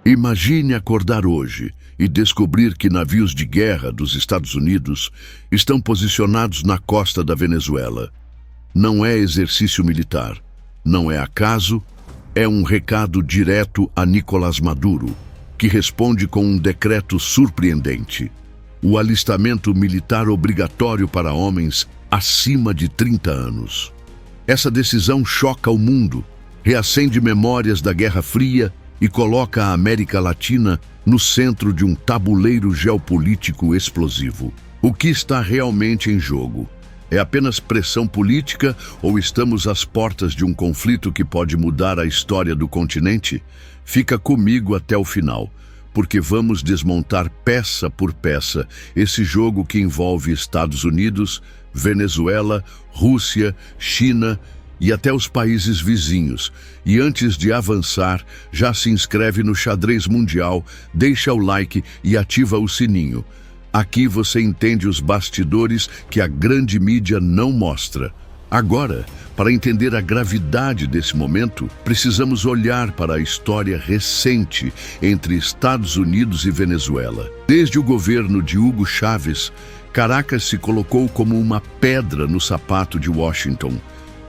Imagine acordar hoje e descobrir que navios de guerra dos Estados Unidos estão posicionados na costa da Venezuela. Não é exercício militar, não é acaso, é um recado direto a Nicolás Maduro, que responde com um decreto surpreendente: o alistamento militar obrigatório para homens acima de 30 anos. Essa decisão choca o mundo, reacende memórias da Guerra Fria e coloca a América Latina no centro de um tabuleiro geopolítico explosivo. O que está realmente em jogo? É apenas pressão política ou estamos às portas de um conflito que pode mudar a história do continente? Fica comigo até o final, porque vamos desmontar peça por peça esse jogo que envolve Estados Unidos, Venezuela, Rússia, China e até os países vizinhos. E antes de avançar, já se inscreve no Xadrez Mundial, deixa o like e ativa o sininho. Aqui você entende os bastidores que a grande mídia não mostra. Agora, para entender a gravidade desse momento, precisamos olhar para a história recente entre Estados Unidos e Venezuela. Desde o governo de Hugo Chávez, Caracas se colocou como uma pedra no sapato de Washington,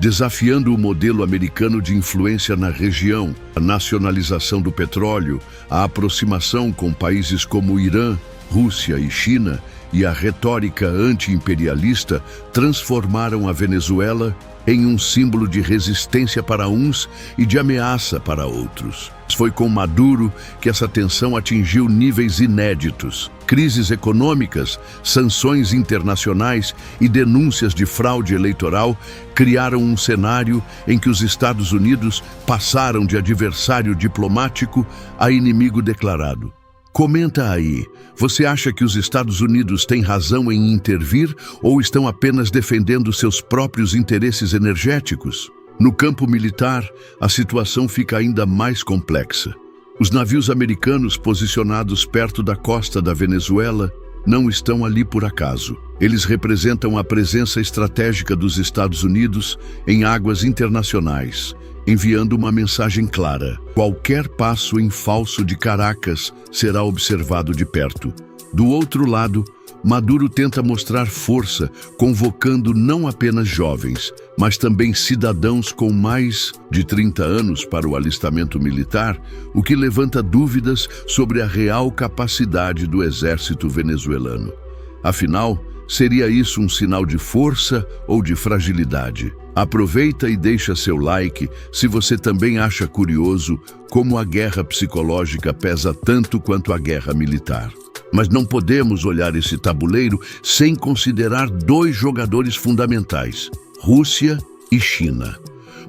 desafiando o modelo americano de influência na região, a nacionalização do petróleo, a aproximação com países como Irã, Rússia e China e a retórica anti-imperialista transformaram a Venezuela em um símbolo de resistência para uns e de ameaça para outros. Foi com Maduro que essa tensão atingiu níveis inéditos. Crises econômicas, sanções internacionais e denúncias de fraude eleitoral criaram um cenário em que os Estados Unidos passaram de adversário diplomático a inimigo declarado. Comenta aí, você acha que os Estados Unidos têm razão em intervir ou estão apenas defendendo seus próprios interesses energéticos? No campo militar, a situação fica ainda mais complexa. Os navios americanos posicionados perto da costa da Venezuela não estão ali por acaso. Eles representam a presença estratégica dos Estados Unidos em águas internacionais, enviando uma mensagem clara: qualquer passo em falso de Caracas será observado de perto. Do outro lado, Maduro tenta mostrar força, convocando não apenas jovens, mas também cidadãos com mais de 30 anos para o alistamento militar, o que levanta dúvidas sobre a real capacidade do exército venezuelano. Afinal, seria isso um sinal de força ou de fragilidade? Aproveita e deixa seu like se você também acha curioso como a guerra psicológica pesa tanto quanto a guerra militar. Mas não podemos olhar esse tabuleiro sem considerar dois jogadores fundamentais: Rússia e China.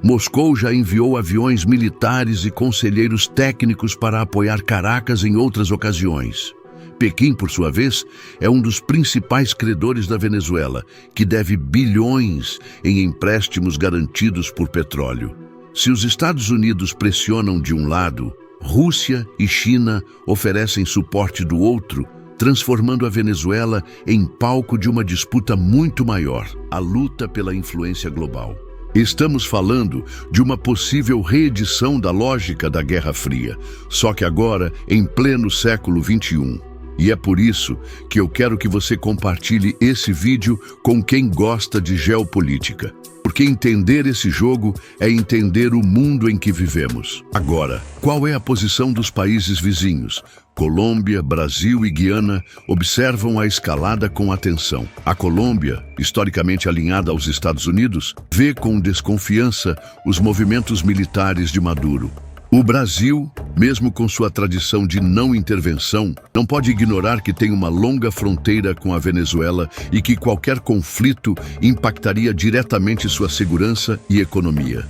Moscou já enviou aviões militares e conselheiros técnicos para apoiar Caracas em outras ocasiões. Pequim, por sua vez, é um dos principais credores da Venezuela, que deve bilhões em empréstimos garantidos por petróleo. Se os Estados Unidos pressionam de um lado, Rússia e China oferecem suporte do outro, transformando a Venezuela em palco de uma disputa muito maior, a luta pela influência global. Estamos falando de uma possível reedição da lógica da Guerra Fria, só que agora em pleno século XXI. E é por isso que eu quero que você compartilhe esse vídeo com quem gosta de geopolítica. Porque entender esse jogo é entender o mundo em que vivemos. Agora, qual é a posição dos países vizinhos? Colômbia, Brasil e Guiana observam a escalada com atenção. A Colômbia, historicamente alinhada aos Estados Unidos, vê com desconfiança os movimentos militares de Maduro. O Brasil, mesmo com sua tradição de não intervenção, não pode ignorar que tem uma longa fronteira com a Venezuela e que qualquer conflito impactaria diretamente sua segurança e economia.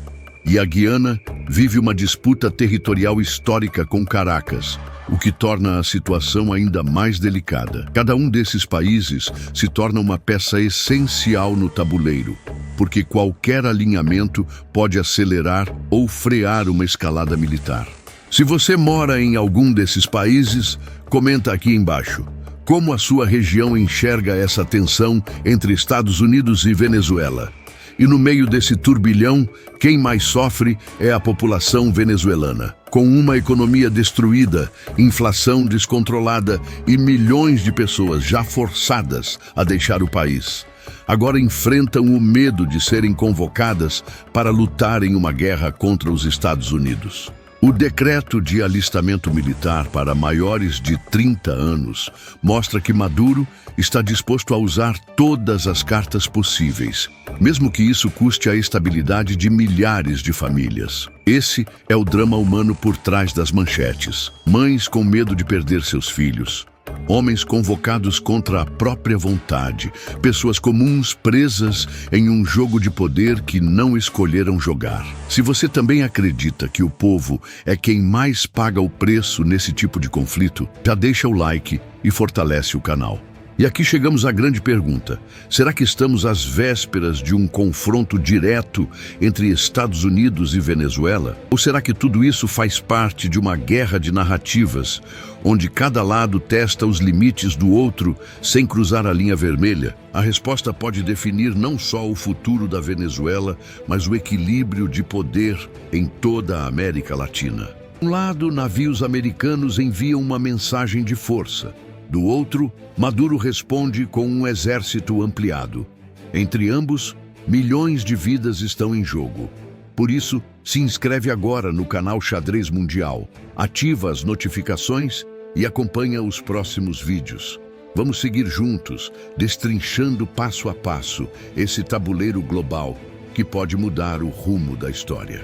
E a Guiana vive uma disputa territorial histórica com Caracas, o que torna a situação ainda mais delicada. Cada um desses países se torna uma peça essencial no tabuleiro, porque qualquer alinhamento pode acelerar ou frear uma escalada militar. Se você mora em algum desses países, comenta aqui embaixo. Como a sua região enxerga essa tensão entre Estados Unidos e Venezuela? E no meio desse turbilhão, quem mais sofre é a população venezuelana. Com uma economia destruída, inflação descontrolada e milhões de pessoas já forçadas a deixar o país, agora enfrentam o medo de serem convocadas para lutar em uma guerra contra os Estados Unidos. O decreto de alistamento militar para maiores de 30 anos mostra que Maduro está disposto a usar todas as cartas possíveis, mesmo que isso custe a estabilidade de milhares de famílias. Esse é o drama humano por trás das manchetes. Mães com medo de perder seus filhos. Homens convocados contra a própria vontade, pessoas comuns presas em um jogo de poder que não escolheram jogar. Se você também acredita que o povo é quem mais paga o preço nesse tipo de conflito, já deixa o like e fortalece o canal. E aqui chegamos à grande pergunta: será que estamos às vésperas de um confronto direto entre Estados Unidos e Venezuela? Ou será que tudo isso faz parte de uma guerra de narrativas, onde cada lado testa os limites do outro sem cruzar a linha vermelha? A resposta pode definir não só o futuro da Venezuela, mas o equilíbrio de poder em toda a América Latina. De um lado, navios americanos enviam uma mensagem de força. Do outro, Maduro responde com um exército ampliado. Entre ambos, milhões de vidas estão em jogo. Por isso, se inscreve agora no canal Xadrez Mundial, ativa as notificações e acompanha os próximos vídeos. Vamos seguir juntos, destrinchando passo a passo esse tabuleiro global que pode mudar o rumo da história.